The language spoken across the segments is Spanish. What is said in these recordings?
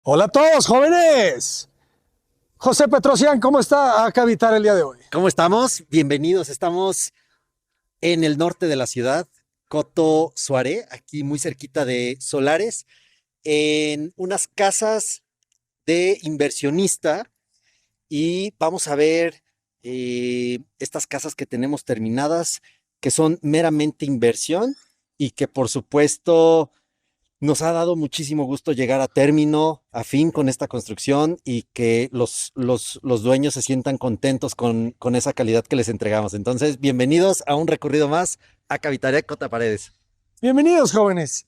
Hola a todos, jóvenes. José Petrosian, ¿cómo está acá Habitar el día de hoy? ¿Cómo estamos? Bienvenidos. Estamos en el norte de la ciudad, Coto Suaré, aquí muy cerquita de Solares, en unas casas de inversionista y vamos a ver estas casas que tenemos terminadas, que son meramente inversión y que por supuesto nos ha dado muchísimo gusto llegar a término, a fin con esta construcción y que los dueños se sientan contentos con esa calidad que les entregamos. Entonces, bienvenidos a un recorrido más a Cavitaria Cota Paredes. Bienvenidos, jóvenes.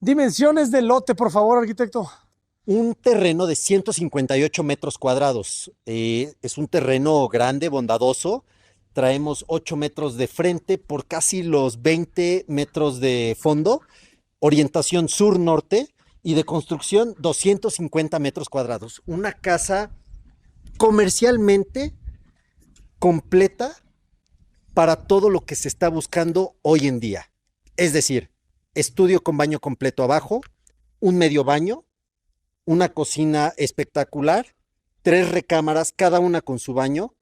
Dimensiones del lote, por favor, arquitecto. Un terreno de 158 metros cuadrados. Es un terreno grande, bondadoso. Traemos 8 metros de frente por casi los 20 metros de fondo. Orientación sur-norte y de construcción 250 metros cuadrados. Una casa comercialmente completa para todo lo que se está buscando hoy en día. Es decir, estudio con baño completo abajo, un medio baño, una cocina espectacular, 3 recámaras, cada una con su baño,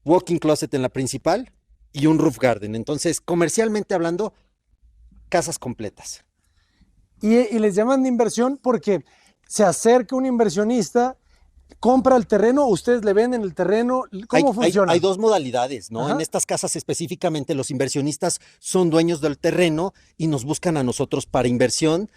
walk-in closet en la principal y un roof garden. Entonces, comercialmente hablando, casas completas. Y les llaman de inversión porque se acerca un inversionista, compra el terreno, ustedes le venden el terreno. ¿Cómo funciona? Hay dos modalidades, ¿no? Ajá. En estas casas específicamente los inversionistas son dueños del terreno y nos buscan a nosotros para inversión,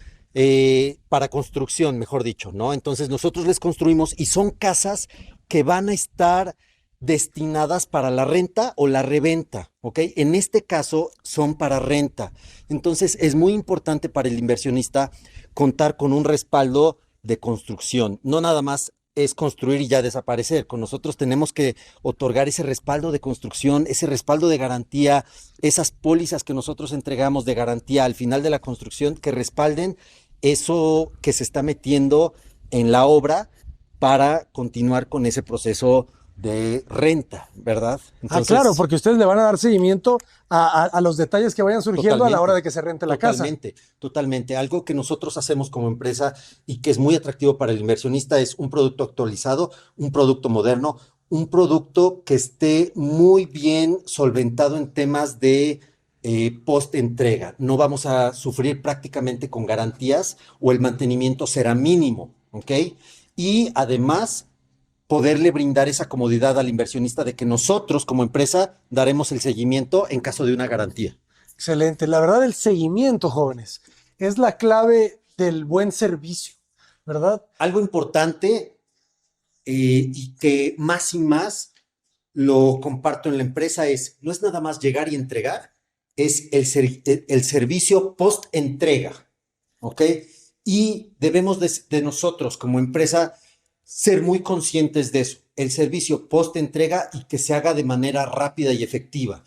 para construcción, mejor dicho, ¿no? Entonces nosotros les construimos y son casas que van a estar destinadas para la renta o la reventa, ¿ok? En este caso son para renta. Entonces es muy importante para el inversionista contar con un respaldo de construcción, no nada más es construir y ya desaparecer. Con nosotros tenemos que otorgar ese respaldo de construcción, ese respaldo de garantía, esas pólizas que nosotros entregamos de garantía al final de la construcción que respalden eso que se está metiendo en la obra para continuar con ese proceso de renta, ¿verdad? Claro, Entonces, porque ustedes le van a dar seguimiento a los detalles que vayan surgiendo a la hora totalmente, de que se rente la casa. totalmente. Algo que nosotros hacemos como empresa y que es muy atractivo para el inversionista es un producto actualizado, un producto moderno, un producto que esté muy bien solventado en temas de post-entrega. No vamos a sufrir prácticamente con garantías o el mantenimiento será mínimo, ¿ok? Y además poderle brindar esa comodidad al inversionista de que nosotros como empresa daremos el seguimiento en caso de una garantía. Excelente. La verdad, el seguimiento, jóvenes, es la clave del buen servicio, ¿verdad? Algo importante y que más y más lo comparto en la empresa es, no es nada más llegar y entregar, es el servicio post-entrega, ¿ok? Y debemos de nosotros como empresa ser muy conscientes de eso, el servicio post-entrega y que se haga de manera rápida y efectiva.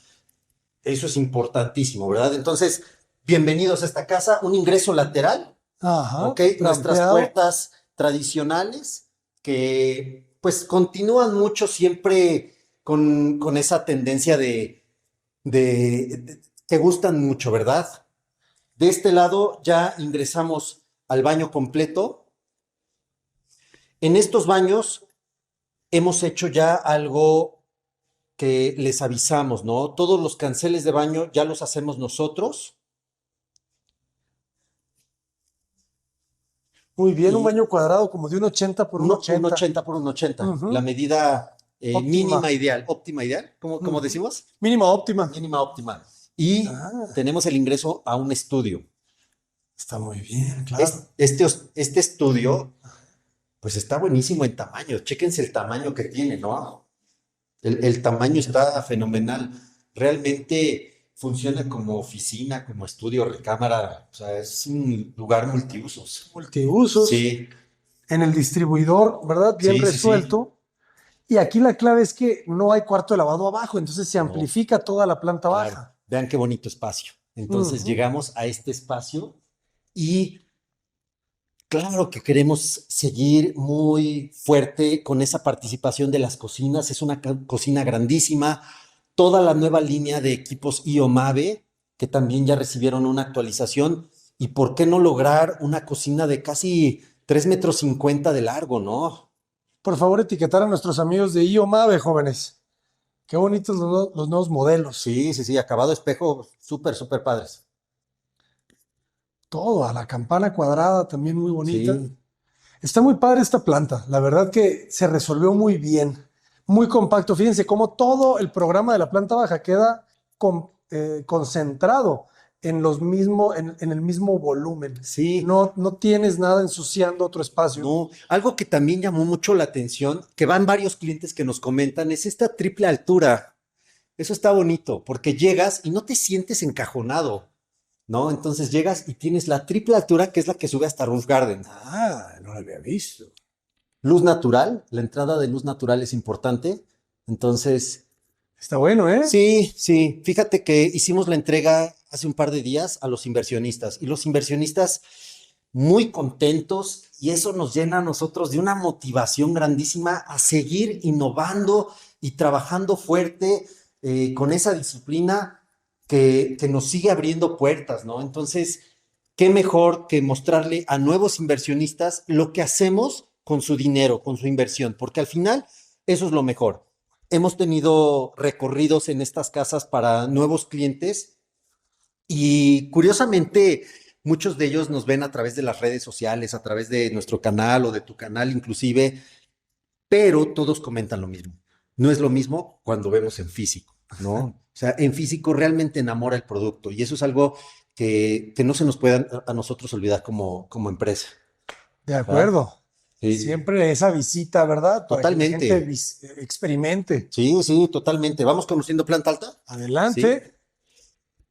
Eso es importantísimo, ¿verdad? Entonces, bienvenidos a esta casa, un ingreso lateral, Ajá, ¿ok? Nuestras rampeado. puertas tradicionales que pues continúan mucho siempre con esa tendencia que gustan mucho, ¿verdad? De este lado ya ingresamos al baño completo. En estos baños hemos hecho ya algo que les avisamos, ¿no? Todos los canceles de baño ya los hacemos nosotros. Muy bien, un Y baño cuadrado como de un 80 por un un 80. 80 por un 80, la Ujú. medida Óptima. mínima ideal, óptima ideal, ¿cómo Ujú. decimos? Mínima óptima. Mínima óptima. Y Ah, tenemos el ingreso a un estudio. está muy bien, claro. Este estudio, pues está buenísimo en tamaño. Chéquense el tamaño que tiene, ¿no? El tamaño está fenomenal. Realmente funciona como oficina, como estudio, recámara. O sea, es un lugar multiusos. Multiusos Sí, en el distribuidor, ¿verdad? Bien sí, sí, sí. resuelto. Y aquí la clave es que no hay cuarto de lavado abajo, entonces se No, amplifica toda la planta claro. baja. Vean qué bonito espacio. Entonces Ujú. llegamos a este espacio y Claro que queremos seguir muy fuerte con esa participación de las cocinas. Es una cocina grandísima. Toda la nueva línea de equipos IOMAVE, que también ya recibieron una actualización. ¿Y por qué no lograr una cocina de casi 3,50 metros de largo, no? Por favor, etiquetar a nuestros amigos de IOMAVE, jóvenes. Qué bonitos los nuevos modelos. Sí, sí, sí, acabado espejo, súper, súper padres. Todo, a la campana cuadrada también muy bonita. Sí, Está muy padre esta planta. La verdad que se resolvió muy bien. Muy compacto. Fíjense cómo todo el programa de la planta baja queda concentrado en el mismo volumen. sí. No tienes nada ensuciando otro espacio. No, algo que también llamó mucho la atención, que van varios clientes que nos comentan, es esta triple altura. Eso está bonito, porque llegas y no te sientes encajonado, ¿no? Entonces llegas y tienes la triple altura, que es la que sube hasta Roof Garden. Ah, no lo había visto. Luz natural, la entrada de luz natural es importante. Entonces, Está bueno, ¿eh? sí, sí, fíjate que hicimos la entrega hace un par de días a los inversionistas y los inversionistas muy contentos y eso nos llena a nosotros de una motivación grandísima a seguir innovando y trabajando fuerte con esa disciplina que nos sigue abriendo puertas, ¿no? Entonces, qué mejor que mostrarle a nuevos inversionistas lo que hacemos con su dinero, con su inversión, porque al final eso es lo mejor. Hemos tenido recorridos en estas casas para nuevos clientes y curiosamente, muchos de ellos nos ven a través de las redes sociales, a través de nuestro canal o de tu canal inclusive, pero todos comentan lo mismo. No es lo mismo cuando vemos en físico, ¿no? O sea, en físico realmente enamora el producto y eso es algo que no se nos puede a nosotros olvidar como empresa, De ¿verdad? acuerdo. Sí, Siempre esa visita, ¿verdad? Para que la gente totalmente. experimente. Sí, sí, totalmente. ¿Vamos conociendo planta alta? Sí. Adelante.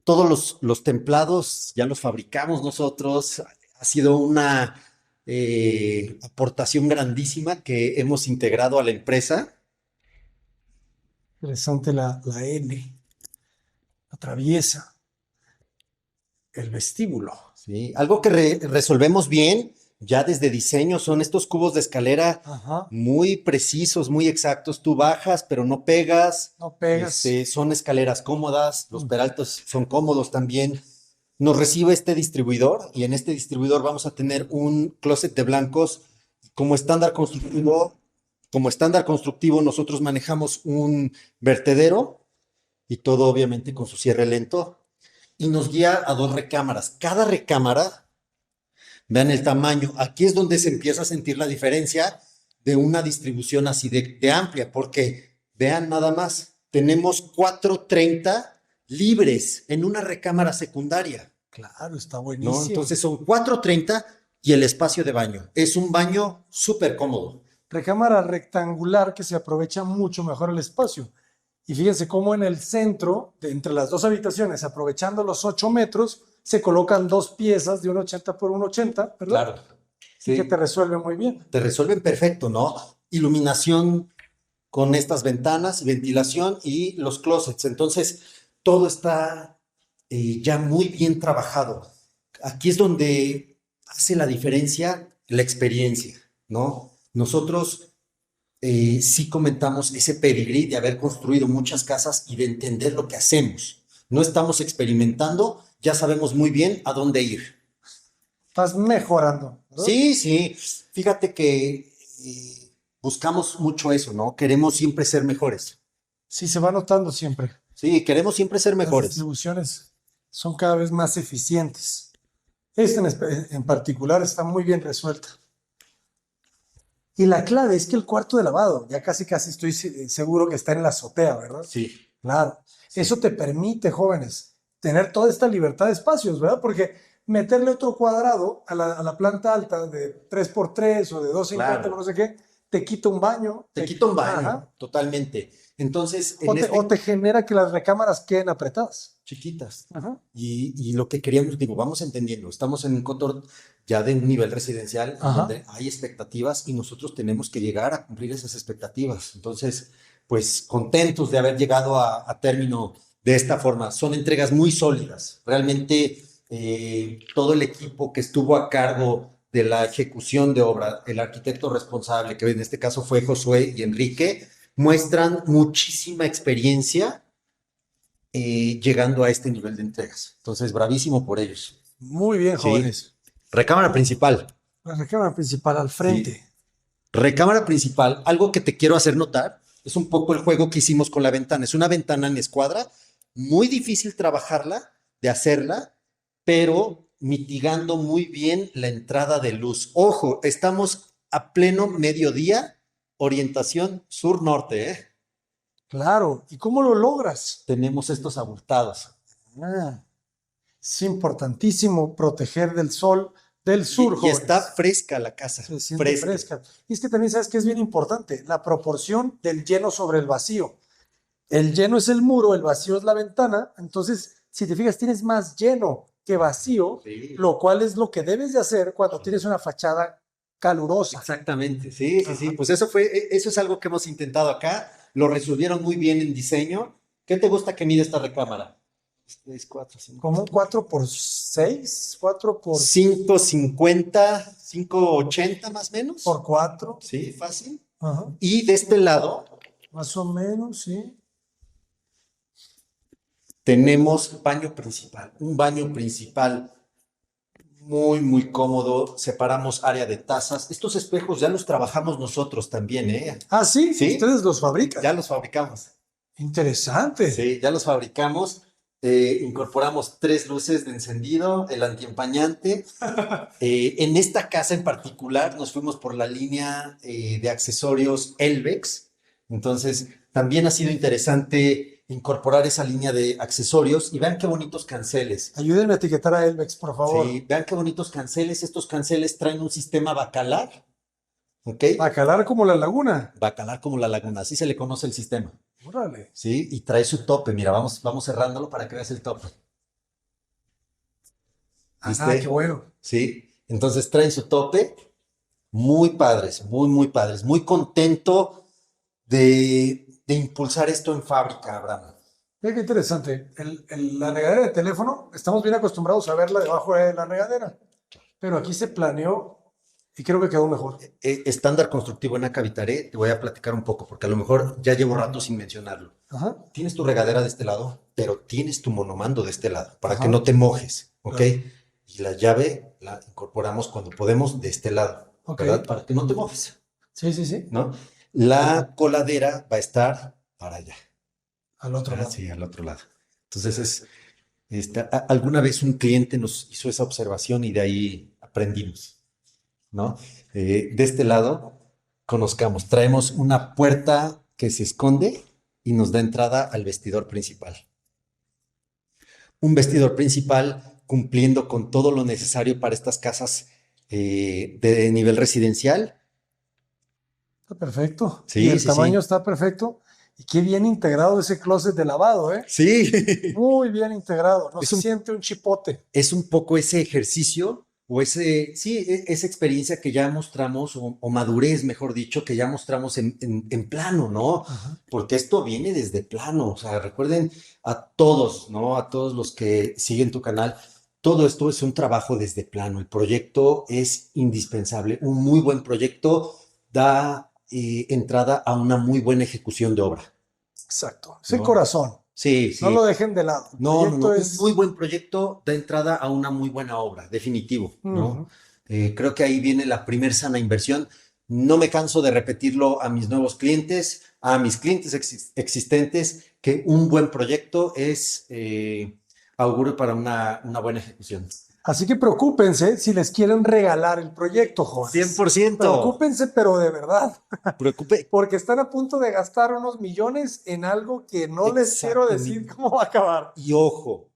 Todos los templados ya los fabricamos nosotros. Ha sido una aportación grandísima que hemos integrado a la empresa. Interesante la L. Atraviesa el vestíbulo. ¿Sí? Algo que resolvemos bien ya desde diseño son estos cubos de escalera Ajá. muy precisos, muy exactos. Tú bajas, pero no pegas. No pegas. Son escaleras cómodas, los Mm. peraltos son cómodos también. Nos recibe este distribuidor y en este distribuidor vamos a tener un closet de blancos como estándar constructivo. Como estándar constructivo, nosotros manejamos un vertedero y todo obviamente con su cierre lento y nos guía a dos recámaras. Cada recámara, vean el tamaño, aquí es donde se empieza a sentir la diferencia de una distribución así de amplia, porque vean nada más, tenemos 430 libres en una recámara secundaria. Claro, está ¿No? buenísimo. Entonces son 430 y el espacio de baño. Es un baño súper cómodo. Recámara rectangular que se aprovecha mucho mejor el espacio. Y fíjense cómo en el centro, entre las dos habitaciones, aprovechando los 8 metros, se colocan dos piezas de 1,80 por 1,80, ¿verdad? Claro. Y que te Sí, resuelve muy bien. te resuelven perfecto, ¿no? Iluminación con estas ventanas, ventilación y los closets. Entonces, todo está ya muy bien trabajado. Aquí es donde hace la diferencia la experiencia, ¿no? Nosotros sí comentamos ese pedigrí de haber construido muchas casas y de entender lo que hacemos. No estamos experimentando, ya sabemos muy bien a dónde ir. Estás mejorando, ¿verdad? Sí, sí, fíjate que buscamos mucho eso, ¿no? Queremos siempre ser mejores. Sí, se va notando siempre. Sí, queremos siempre ser Las mejores. distribuciones son cada vez más eficientes. Esta en particular está muy bien resuelta. Y la clave es que el cuarto de lavado, ya casi casi estoy seguro que está en la azotea, ¿verdad? Sí, Claro. Eso sí, te permite, jóvenes, tener toda esta libertad de espacios, ¿verdad? Porque meterle otro cuadrado a la planta alta de 3 por 3 o de 2,50 o claro. no sé qué, te quita un baño. Te quita un baño, Ajá. totalmente. Entonces, O en o te este, genera que las recámaras queden apretadas. chiquitas. Ajá. Y lo que queríamos, digo, vamos entendiendo, estamos en un cotor ya de un nivel residencial en Ajá. donde hay expectativas y nosotros tenemos que llegar a cumplir esas expectativas. Entonces, pues contentos de haber llegado a término de esta forma. Son entregas muy sólidas. Realmente todo el equipo que estuvo a cargo de la ejecución de obra, el arquitecto responsable, que en este caso fue Josué y Enrique, muestran muchísima experiencia llegando a este nivel de entregas. Entonces, bravísimo por ellos. Muy bien, Sí. jóvenes. Recámara principal. La recámara principal al frente. Sí. Recámara principal, algo que te quiero hacer notar, es un poco el juego que hicimos con la ventana. Es una ventana en escuadra, muy difícil trabajarla, de hacerla, pero mitigando muy bien la entrada de luz. Ojo, estamos a pleno mediodía, orientación sur-norte, ¿eh? Claro. ¿Y cómo lo logras? Tenemos estos abultados. Ah, es importantísimo proteger del sol del sur, Y está jóvenes. fresca la casa, Se siente fresca. fresca. Y es que también sabes que es bien importante, la proporción del lleno sobre el vacío. El lleno es el muro, el vacío es la ventana. Entonces, si te fijas, tienes más lleno que vacío, Sí. lo cual es lo que debes de hacer cuando tienes una fachada calurosa. Exactamente, sí, sí, sí. Pues eso es algo que hemos intentado acá. Lo resolvieron muy bien en diseño. ¿Qué te gusta que mide esta recámara? 6, 4, 5. Como un 4x6, 4 550, 580 más o menos. por 4. Sí, fácil. Ajá. Y de este lado Más o menos, sí. tenemos baño principal. Un baño principal muy, muy cómodo. Separamos área de tazas. Estos espejos ya los trabajamos nosotros también, ¿eh? Ah, sí, Sí, ustedes los fabrican. ya los fabricamos. Interesante. Sí, ya los fabricamos. Incorporamos 3 luces de encendido, el antiempañante. En esta casa en particular nos fuimos por la línea de accesorios Elvex. Entonces, también ha sido interesante incorporar esa línea de accesorios y vean qué bonitos canceles. Ayúdenme a etiquetar a Elvex, por favor. Sí, vean qué bonitos canceles. Estos canceles traen un sistema bacalar, ¿ok? Bacalar como la laguna. Bacalar como la laguna, así se le conoce el sistema. Órale. Sí, y trae su tope. Mira, vamos cerrándolo para que veas el tope. Ah, ¿Viste? qué bueno. Sí, entonces traen su tope. Muy padres, muy, muy padres. Muy contento de impulsar esto en fábrica, Abraham. Mira qué interesante. La regadera de teléfono, estamos bien acostumbrados a verla debajo de la regadera, pero aquí se planeó y creo que quedó mejor. Estándar constructivo en Acavitaré, te voy a platicar un poco, porque a lo mejor ya llevo rato sin mencionarlo. Ajá. Tienes tu regadera de este lado, pero tienes tu monomando de este lado, para Ajá. que no te mojes, ¿ok? Claro. Y la llave la incorporamos cuando podemos de este lado, Ok. ¿verdad? Para que no te mojes, Sí, sí, sí. ¿no? La coladera va a estar para allá. Al otro lado. Sí, al otro lado. Entonces, alguna vez un cliente nos hizo esa observación y de ahí aprendimos, ¿no? De este lado, conozcamos, traemos una puerta que se esconde y nos da entrada al vestidor principal. Un vestidor principal cumpliendo con todo lo necesario para estas casas de nivel residencial. Está perfecto. Sí, Y el sí, tamaño sí. está perfecto. Y qué bien integrado ese closet de lavado, ¿eh? Sí. Muy bien integrado. No Es se un siente un chipote. es un poco ese ejercicio o esa experiencia que ya mostramos, o madurez, mejor dicho, que ya mostramos en plano, ¿no? Ajá. Porque esto viene desde plano, o sea, recuerden a todos, ¿no? A todos los que siguen tu canal, todo esto es un trabajo desde plano. El proyecto es indispensable. Un muy buen proyecto da entrada a una muy buena ejecución de obra, Exacto. Es el ¿no? corazón. Sí, No sí. lo dejen de lado. El No, no, no. proyecto Un es. muy buen proyecto da entrada a una muy buena obra, definitivo, ¿no? Ujú. Creo que ahí viene la primer sana inversión. No me canso de repetirlo a mis nuevos clientes, a mis clientes existentes, que un buen proyecto es augurio para una buena ejecución. Así que preocúpense si les quieren regalar el proyecto, jóvenes. 100%. Preocúpense, pero de verdad, Preocupe. porque están a punto de gastar unos millones en algo que no les quiero decir Exactamente. cómo va a acabar. Y ojo,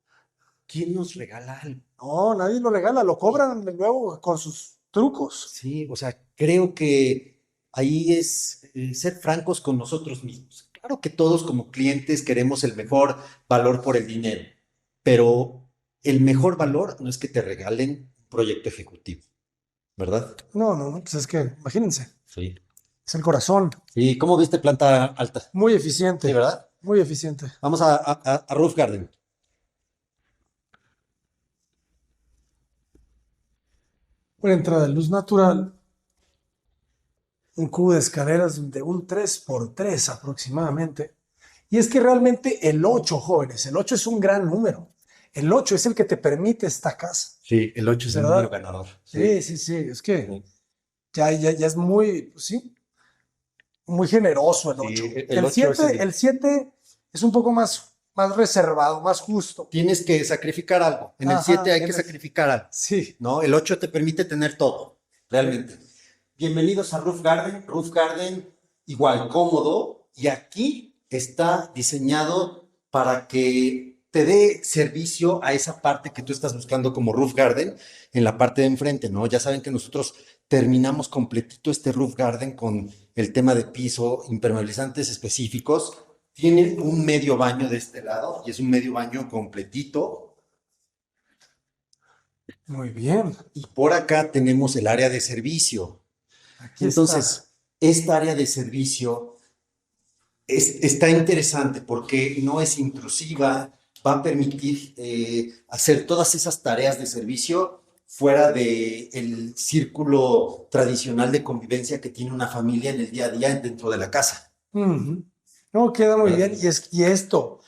¿quién nos regala algo? No, nadie lo regala, lo cobran luego con sus trucos. Sí, o sea, creo que ahí es ser francos con nosotros mismos. Claro que todos como clientes queremos el mejor valor por el dinero, pero el mejor valor no es que te regalen un proyecto ejecutivo, ¿verdad? No, no, no, pues es que, imagínense, Sí. es el corazón. ¿Y cómo viste planta alta? Muy Sí, eficiente, ¿verdad? muy eficiente. Vamos a Roof Garden. Una entrada de luz natural, un cubo de escaleras de un 3x3 aproximadamente. Y es que realmente el 8, jóvenes, el 8 es un gran número. El 8 es el que te permite esta casa, Sí, el 8 es el número ¿verdad? ganador. Sí, Sí, es que sí. ya es muy, pues sí, muy generoso el Sí, 8. el 8 es El el... 7 es un poco más reservado, más justo. Tienes que sacrificar algo. En el 7 Ajá, hay que sacrificar algo, sí, ¿no? El 8 te permite tener todo, realmente. Bienvenidos a Roof Garden. Roof Garden igual cómodo y aquí está diseñado para que te dé servicio a esa parte que tú estás buscando como Roof Garden en la parte de enfrente, ¿no? Ya saben que nosotros terminamos completito este Roof Garden con el tema de piso, impermeabilizantes específicos. Tiene un medio baño de este lado y es un medio baño completito. muy bien. Y por acá tenemos el área de servicio. Aquí está. Entonces, esta área de servicio está interesante porque no es intrusiva, va a permitir hacer todas esas tareas de servicio fuera del círculo tradicional de convivencia que tiene una familia en el día a día dentro de la casa. Ujú. No, queda muy bien. ¿Verdad? Y esto,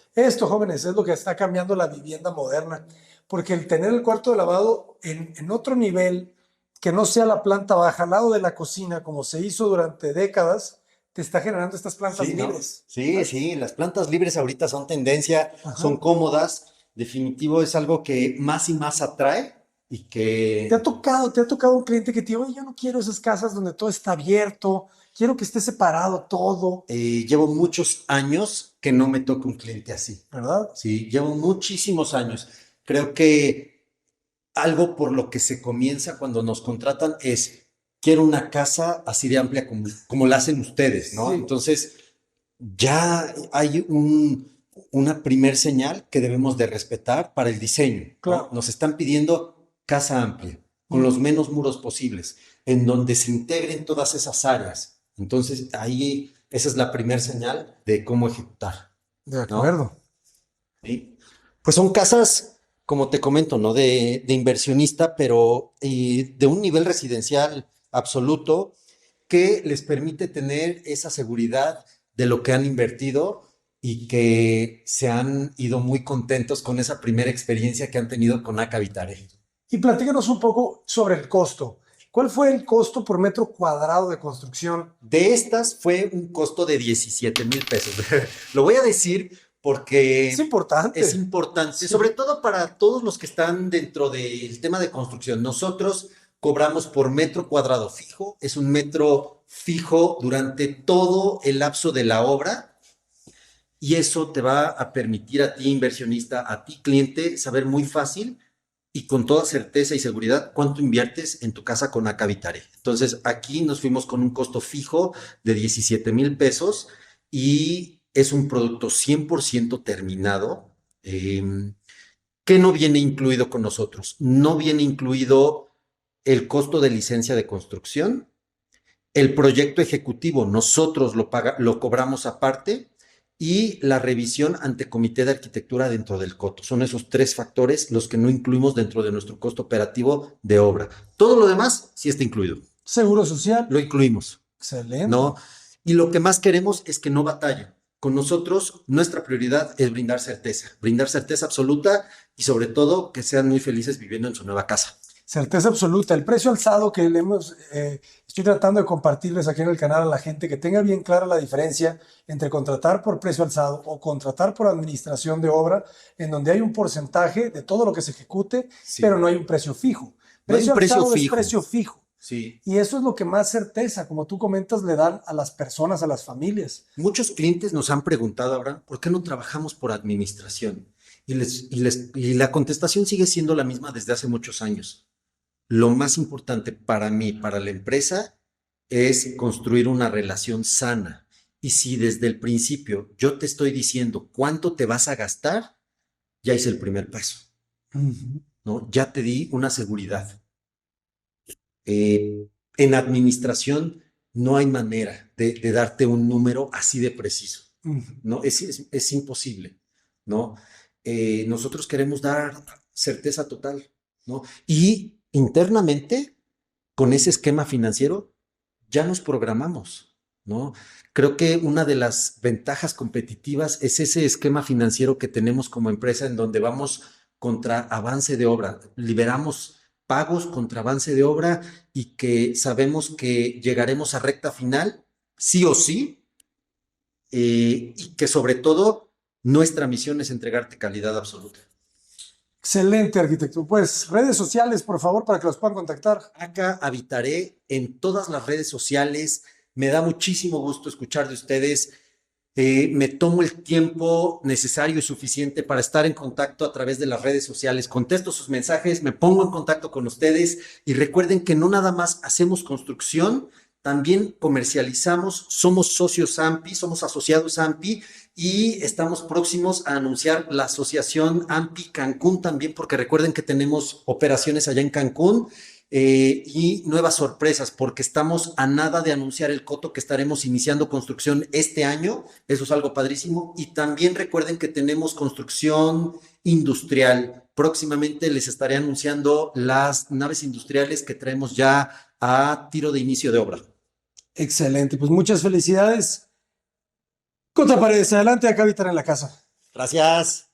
jóvenes, es lo que está cambiando la vivienda moderna. Porque el tener el cuarto de lavado en otro nivel, que no sea la planta baja, al lado de la cocina, como se hizo durante décadas, te está generando estas plantas Sí, ¿no? libres, Sí, ¿sabes? sí, las plantas libres ahorita son tendencia, son Ajá. cómodas, definitivo es algo que más y más atrae y que Te ha tocado un cliente que te dice, oye, yo no quiero esas casas donde todo está abierto, quiero que esté separado todo, llevo muchos años que no me toca un cliente así. ¿verdad? Sí, llevo muchísimos años. Creo que algo por lo que se comienza cuando nos contratan es, quiero una casa así de amplia como la hacen ustedes, ¿no? Sí, Entonces, ya hay una primer señal que debemos de respetar para el diseño, ¿no? claro. Nos están pidiendo casa amplia, con los Ujú. menos muros posibles, en donde se integren todas esas áreas. Entonces, ahí, esa es la primera señal de cómo ejecutar, De ¿no? acuerdo. ¿Sí? Pues son casas, como te comento, ¿no? De inversionista, pero de un nivel residencial absoluto que les permite tener esa seguridad de lo que han invertido y que se han ido muy contentos con esa primera experiencia que han tenido con Aca Vitare. Y platícanos un poco sobre el costo. ¿Cuál fue el costo por metro cuadrado de construcción? De estas fue un costo de 17,000 pesos. Lo voy a decir Es porque es importante. importante, sobre Sí, todo para todos los que están dentro del tema de construcción. Nosotros cobramos por metro cuadrado fijo, es un metro fijo durante todo el lapso de la obra y eso te va a permitir a ti, inversionista, a ti, cliente, saber muy fácil y con toda certeza y seguridad cuánto inviertes en tu casa con Acavitare. Entonces, aquí nos fuimos con un costo fijo de 17,000 pesos y es un producto 100% terminado. ¿Qué no viene incluido con nosotros? No viene incluido el costo de licencia de construcción, el proyecto ejecutivo, nosotros lo cobramos aparte y la revisión ante comité de arquitectura dentro del coto. Son esos tres factores los que no incluimos dentro de nuestro costo operativo de obra. Todo lo demás sí está incluido. seguro social. Lo incluimos, Excelente. ¿no? Y lo que más queremos es que no batallen. Con nosotros, nuestra prioridad es brindar certeza absoluta y sobre todo que sean muy felices viviendo en su nueva casa. Certeza absoluta. El precio alzado que estoy tratando de compartirles aquí en el canal a la gente que tenga bien clara la diferencia entre contratar por precio alzado o contratar por administración de obra, en donde hay un porcentaje de todo lo que se ejecute, pero Sí. no hay un precio fijo. No hay un Precio precio alzado es fijo. precio fijo. Sí. Y eso es lo que más certeza, como tú comentas, le dan a las personas, a las familias. Muchos clientes nos han preguntado ahora, ¿por qué no trabajamos por administración? Y la contestación sigue siendo la misma desde hace muchos años. Lo más importante para mí, para la empresa, es construir una relación sana. Y si desde el principio yo te estoy diciendo cuánto te vas a gastar, ya hice el primer paso, Ujú, ¿no? Ya te di una seguridad. En administración no hay manera de darte un número así de preciso. ujú. ¿No? Es imposible, ¿no? Nosotros queremos dar certeza total, ¿no? Y internamente con ese esquema financiero ya nos programamos, ¿no? Creo que una de las ventajas competitivas es ese esquema financiero que tenemos como empresa en donde vamos contra avance de obra, liberamos pagos contra avance de obra y que sabemos que llegaremos a recta final, sí o sí, y que sobre todo nuestra misión es entregarte calidad absoluta. Excelente, arquitecto. Pues redes sociales, por favor, para que los puedan contactar. Acá habitaré en todas las redes sociales. Me da muchísimo gusto escuchar de ustedes. Me tomo el tiempo necesario y suficiente para estar en contacto a través de las redes sociales. Contesto sus mensajes, me pongo en contacto con ustedes y recuerden que no nada más hacemos construcción, también comercializamos, somos socios AMPI, somos asociados AMPI y estamos próximos a anunciar la asociación AMPI Cancún también, porque recuerden que tenemos operaciones allá en Cancún. Y nuevas sorpresas, porque estamos a nada de anunciar el coto que estaremos iniciando construcción este año. Eso es algo padrísimo. Y también recuerden que tenemos construcción industrial. Próximamente les estaré anunciando las naves industriales que traemos ya a tiro de inicio de obra. Excelente, pues muchas felicidades. Contra Paredes, adelante, acá habitar en la casa. Gracias.